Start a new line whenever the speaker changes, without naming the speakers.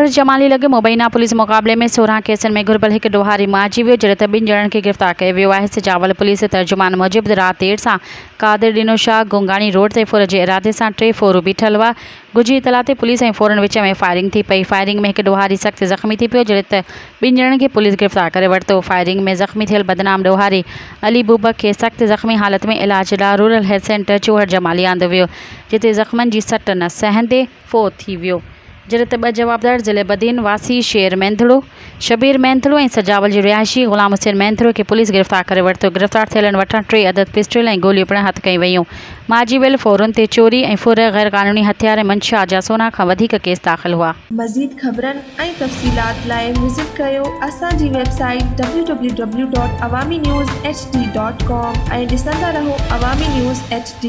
चूहर जमाली लॻे मुबैना पुलिस मुक़ाबले में 16 केसनि में घुरिबल हिकु ॾोहारी मारिजी वियो, जॾहिं त 2 ॼणनि खे गिरफ़्तार कयो वियो आहे। सिजावल पुलिस तर्जुमान मूजिबि राति देरि सां कादिर ॾिनो शाह गुंगाणी रोड ते फुर जे इरादे सां 3 फोरूं बीठल हुआ। ॻुझी इतला ते पुलिस ऐं फोरन विच में फायरिंग थी पई। फायरिंग में हिकु ॾोहारी सख़्त ज़ख़्मी थी पियो, जॾहिं त 2 ॼणनि खे पुलिस गिरफ़्तार करे वरितो। फायरिंग में ज़ख़्मी थियल बदनाम ॾोहारी अली बूबक खे सख़्त ज़ख़्मी हालत में इलाज लाइ रूरल हेल्थ सेंटर चूहर जमाली आंदो वियो, जिते ज़ख़्मनि जी सट न सहंदे फ़ौत थी वियो। जॾहिं त 2 जवाबदार ज़िले बदीन वासी शेर मैंथड़ो शबीर मैंथड़ो ऐं सजावल जी रिहायशी ग़ुलाम हुसैन मैंथड़ो खे पुलिस गिरफ़्तार करे वरितो। गिरफ़्तार थियलनि वटां 3 अदद पिस्टल ऐं गोलियूं पिणु हथ कयूं वयूं। मारिजी वियल फोरन ते चोरी ऐं फुर, गैर क़ानूनी हथियार ऐं मंशा जा सोना खां वधीक केस दाख़िल हुआ।
मज़ीद ख़बरनि ऐं तफ़सीलात लाइ विज़िट कयो असांजी वेबसाइट www.awamiNewsHD.com ऐं ॾिसंदा रहो अवामी न्यूज़ HD।